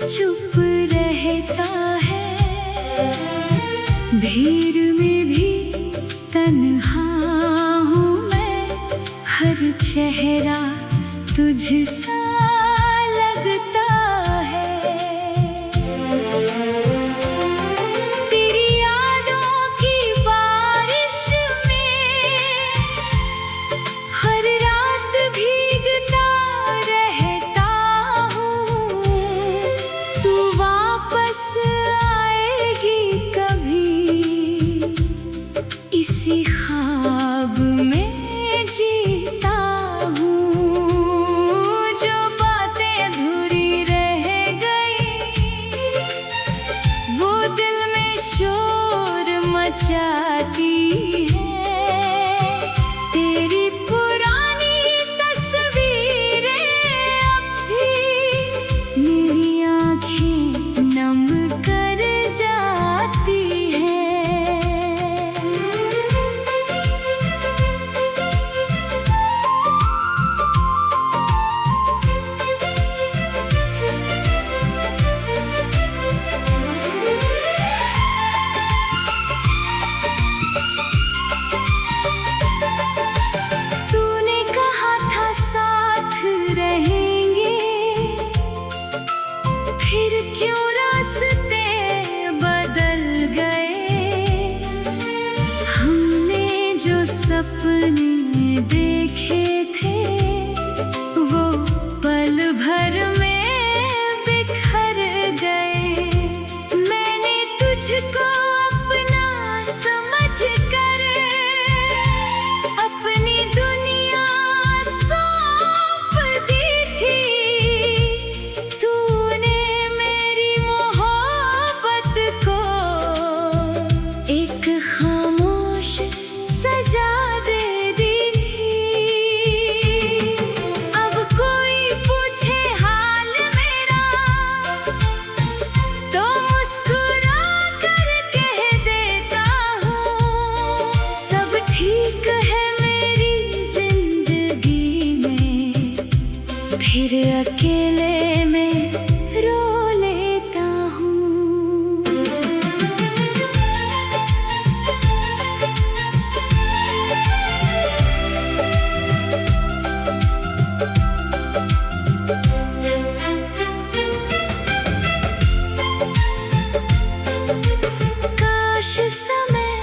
चुप रहता है, भीड़ में भी तन्हा हूँ मैं, हर चेहरा तुझसा लगता है। तेरी यादों की बारिश में हर रात भीगता रहता हूँ। तू वापस आएगी कभी, इसी ख्वाब में जीता हूँ। जो बातें अधूरी रह गई, वो दिल में शोर मचाती है। तेरी पुरानी तस्वीरें अब भी मेरी आँखें नम कर जाती है। तूने कहा था साथ रहेंगे, फिर क्यों रास्ते बदल गए। हमने जो सपने देखे थे, वो पल भर में बिखर गए। मैंने तुझको अपना समझ कर अपनी दुनिया सौंप दी थी। तूने मेरी मोहब्बत को एक खामोश सजा दे दी थी। अब कोई पूछे हाल मेरा, तो मुस्कुरा कर कह देता हूँ, सब ठीक है मेरी जिंदगी में। फिर अकेले में रो लेता हूँ। काश समय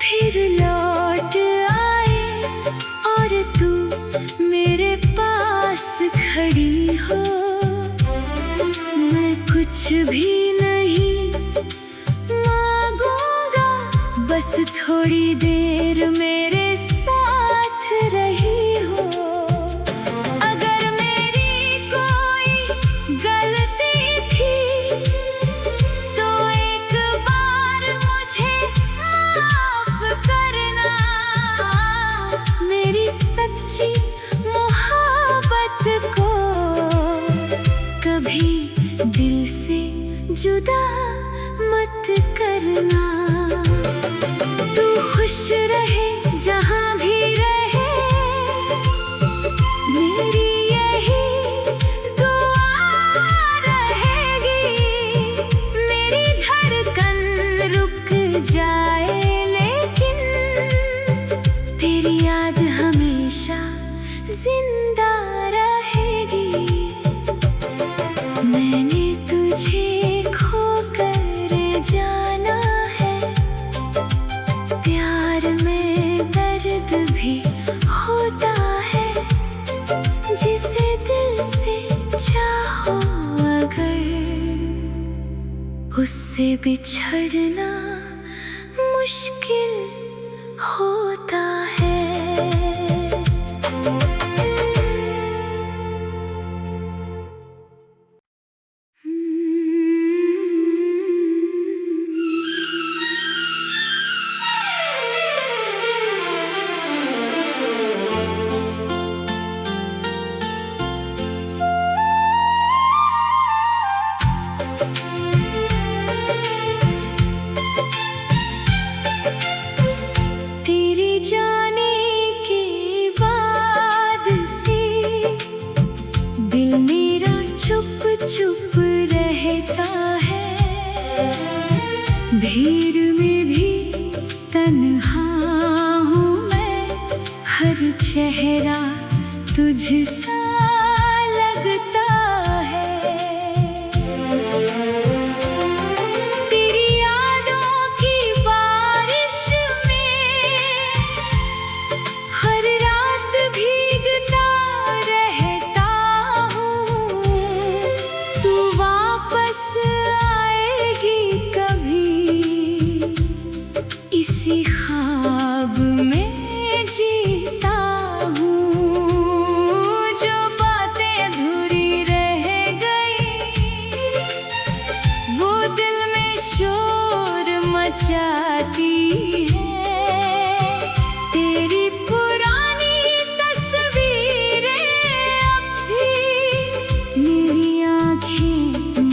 फिर लौट आए और तू मेरे पास खड़ी हो। मैं कुछ भी नहीं मांगूंगा, बस थोड़ी देर मेरे साथ रही हो। अगर मेरी कोई गलती थी, तो एक बार मुझे माफ करना। मेरी सच्ची मोहब्बत को कभी दिल से जुदा मत करना। तू खुश रहे जहाँ भी रहे, मेरी यही दुआ रहेगी। मेरी धड़कन रुक जाए, लेकिन तेरी याद हमेशा जिंदा रहेगी। मैंने तुझे खोकर जाना है, प्यार में दर्द भी होता है। जिसे दिल से चाहो अगर, उससे बिछड़ना मुश्किल होता है। तेरी जान रहता है, भीड़ में भी तन्हा हूँ मैं, हर चेहरा तुझसा लगता है। तेरी यादों की बारिश में हर रात भीगता रहता हूँ। तू वापस आएगी कभी, इसी ख्वाब में जीता हूँ। जो बातें अधूरी रह गई, वो दिल में शोर मचाती है। तेरी पुरानी तस्वीरें अब भी मेरी आँखें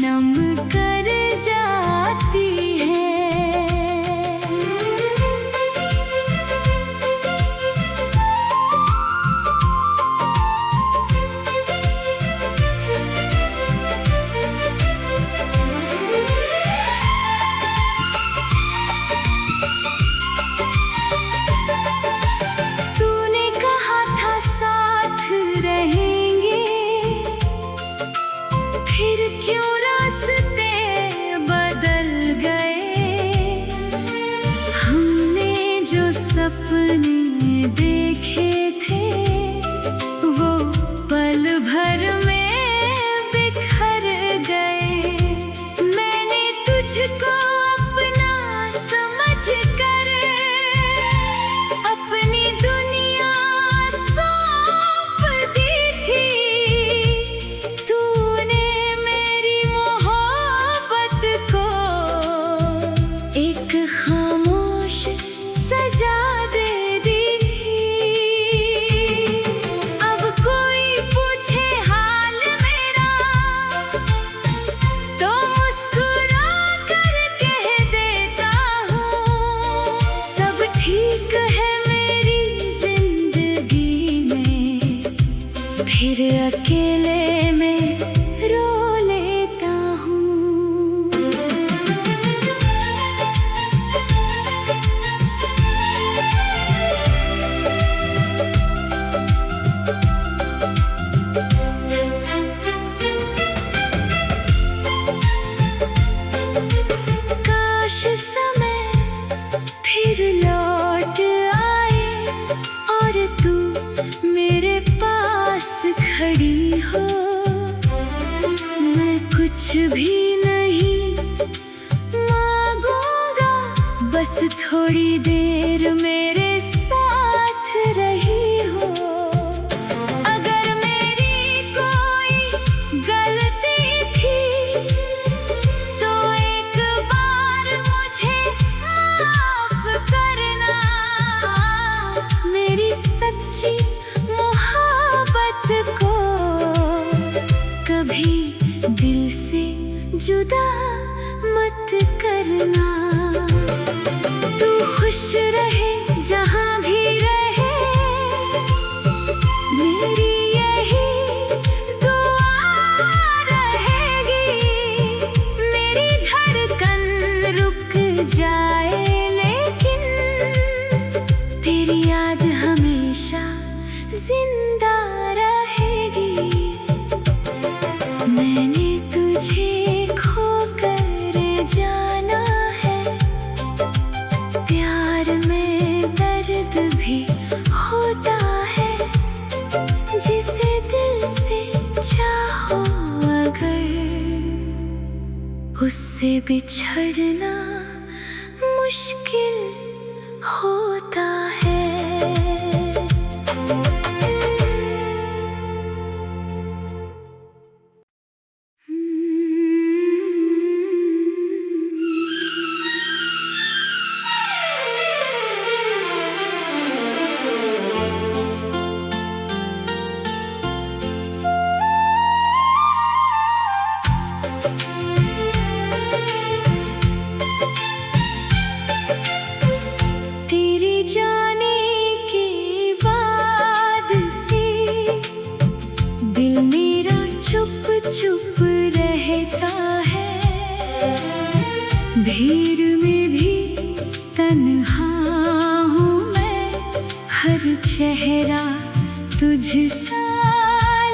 नम कर जाती है। तूने कहा था साथ रहेंगे, फिर क्यों रास्ते बदल गए। हमने जो सपने देखे थे, वो पल भर में बिखर गए। मैंने तुझको अपना समझकर अपनी दुनिया सौंप दी थी। तूने मेरी मोहब्बत को एक खामोश सजा दे दी थी। अब कोई पूछे हाल मेरा, तो मुस्कुरा कर कह देता हूँ, सब ठीक है मेरी जिंदगी में। फिर अकेले में रो लेता हूँ। काश समय फिर लौट आए और तू मेरे पास खड़ी हो। मैं कुछ भी नहीं मांगूंगा, बस थोड़ी देर मेरे साथ रही हो। अगर मेरी कोई गलती थी, तो एक बार मुझे माफ करना। मेरी सच्ची मोहब्बत को कभी दिल से जुदा मत करना। तू खुश रहे जहाँ भी रहे, मेरी यही दुआ रहेगी। मेरी धड़कन रुक जाए, लेकिन तेरी याद हमेशा जिंदा रहेगी। मैंने तुझे खोकर जाना है, प्यार में दर्द भी होता है। जिसे दिल से चाहो अगर, उससे बिछड़ना मुश्किल होता है। तेरी जाने भीड़ में भी तन्हा हूँ मैं, हर चेहरा तुझसा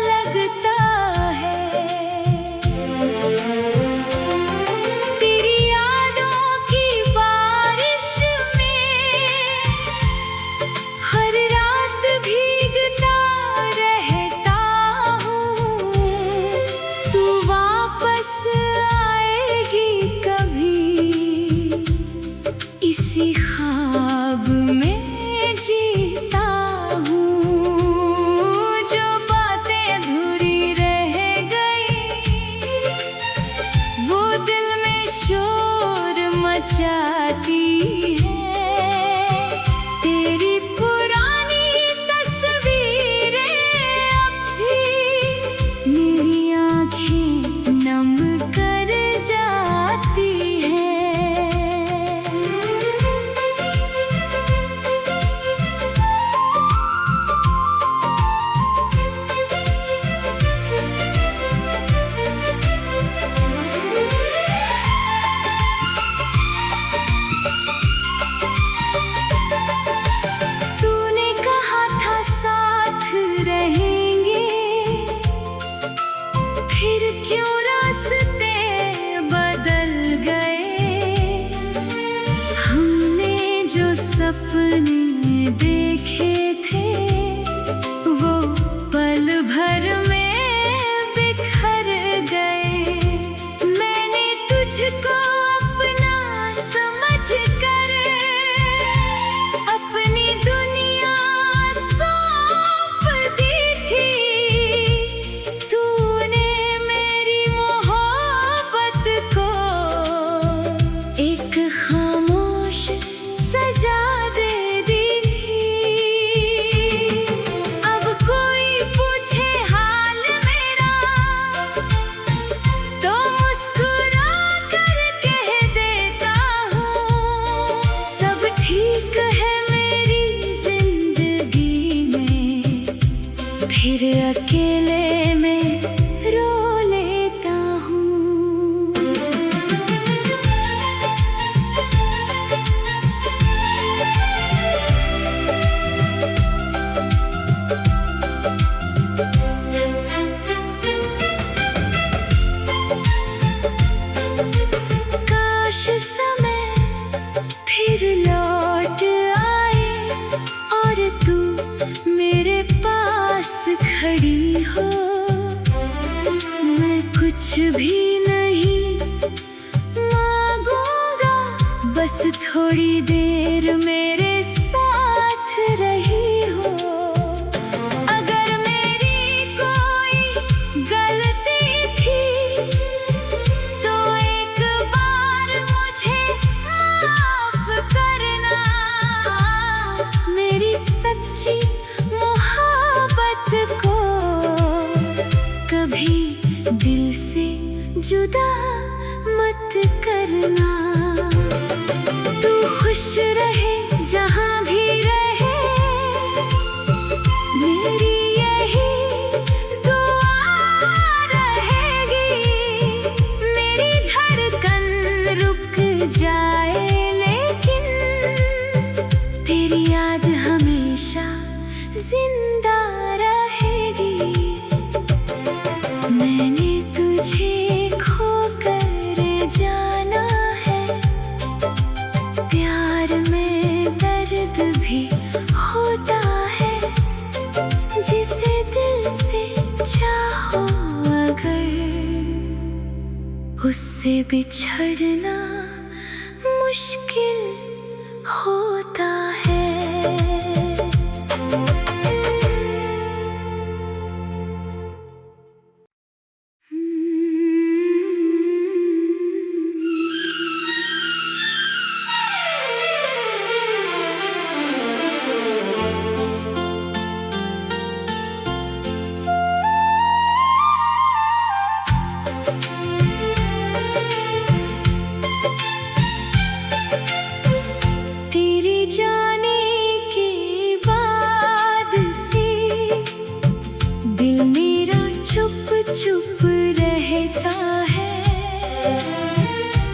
लगता है। तेरी यादों की बारिश में हर रात भीगता रहता हूँ। तू वापस आएगी कभी, इसी ख्वाब में जीता हूँ। जो बातें अधूरी रह गई वो दिल में शोर मचाती है। तेरी पुरानी तस्वीरें अब भी मेरी आँखें नम कर जाती है। तूने कहा था साथ रहेंगे, फिर क्यों रास्ते बदल गए। हमने जो सपने देखे थे वो पल भर में बिखर गए। मैंने तुझको अपना समझ कर अपनी दुनिया सौंप दी थी। तूने मेरी मोहब्बत को एक खामोश सजा दे दी थी। अब कोई पूछे हाल मेरा तो मुस्कुरा कर कह देता हूँ, सब ठीक है मेरी जिंदगी में। फिर अकेले में रो लेता हूँ। काश समय फिर लौट आए और तू मेरे पास खड़ी हो। मैं कुछ भी नहीं मांगूंगा, बस थोड़ी देर मेरे साथ रही हो। अगर मेरी कोई गलती थी तो एक बार मुझे माफ करना। मेरी सच्ची मोहब्बत को कभी दिल से जुदा मत करना। तू खुश रहे जहाँ भी रहे, मेरी यही दुआ रहेगी। मेरी धड़कन रुक जाए लेकिन तेरी याद हमेशा जिंदा रहेगी। मैंने तुझे खोकर जाना है, प्यार में दर्द भी होता है। जिसे दिल से चाहो अगर, उससे बिछड़ना मुश्किल होता है। चुप रहता है,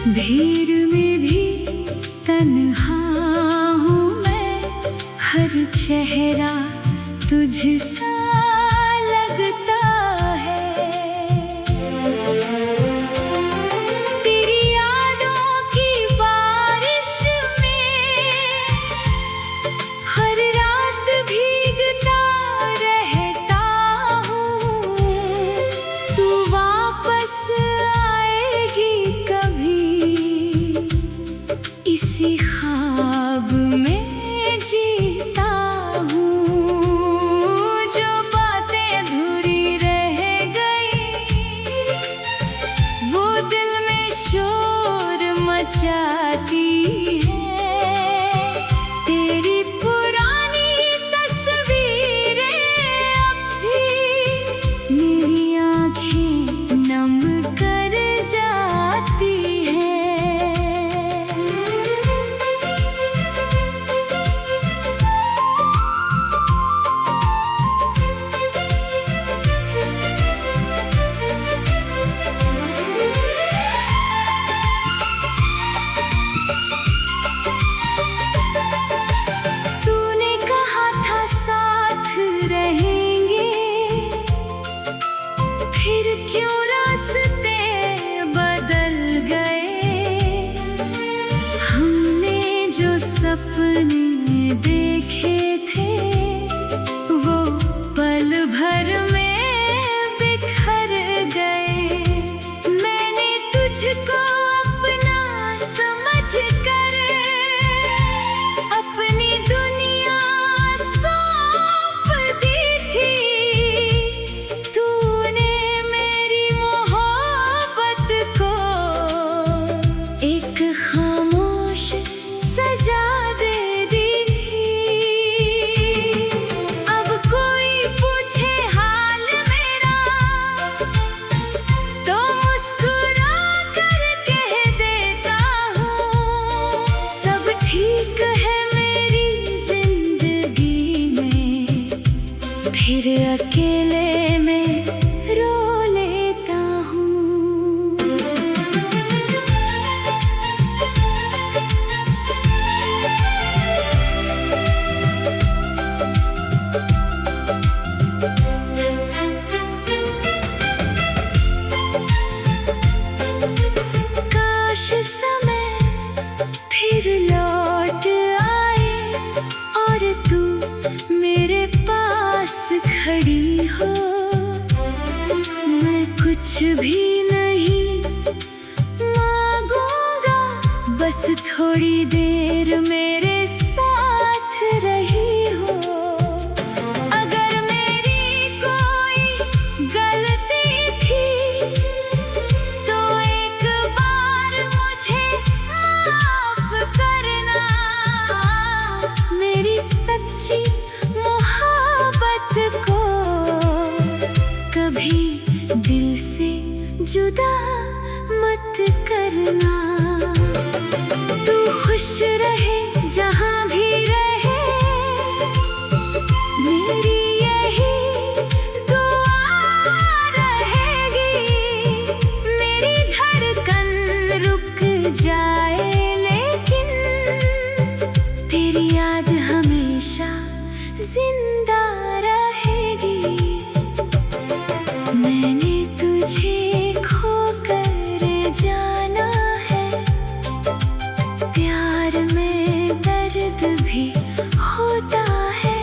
भीड़ में मुझसा लगता है। तेरी यादों की बारिश में हर रात भीगता रहता हूँ। तू वापस आएगी कभी, इसी ख्वाब में जीता हूँ। जो बातें अधूरी रह गई वो दिल में शोर मचाती है। तेरी पुरानी तस्वीरें अब भी मेरी आँखें नम कर जाती है। तूने कहा था साथ रहेंगे, फिर क्यों रास्ते बदल गए। हमने जो सपने देखे थे वो पल भर में बिखर गए। मैंने तुझको अपना समझकर अपनी दुनिया सौंप दी थी। तूने मेरी मोहब्बत को एक खामोश सजा दे दी थी। अब कोई पूछे हाल मेरा तो मुस्कुरा कर कह देता हूँ, सब ठीक है मेरी जिंदगी में। फिर अकेले में रो लेता हूँ। काश समय फिर लौट आए और तू मेरे पास खड़ी हो। मैं कुछ भी नहीं मांगूंगा, बस थोड़ी देर मेरे साथ रही हो। अगर मेरी कोई गलती थी तो एक बार मुझे माफ करना। मेरी सच्ची मोहब्बत को कभी दिल से जुदा मत करना। तू खुश रहे जहाँ भी रहे, मेरी यही दुआ रहेगी। मेरी धड़कन रुक जाए लेकिन तेरी याद हमेशा जिंदा रहेगी। मैंने तुझे खोकर जाना है, प्यार में दर्द भी होता है।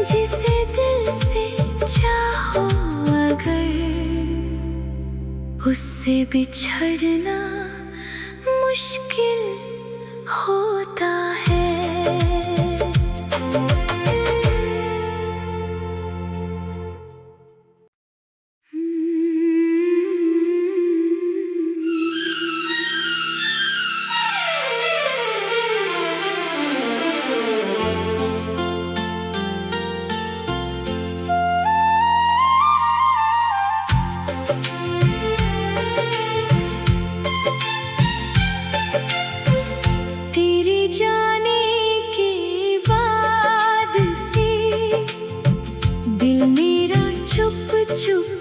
जिसे दिल से चाहो अगर, उससे बिछड़ना मुश्किल होता है। चुप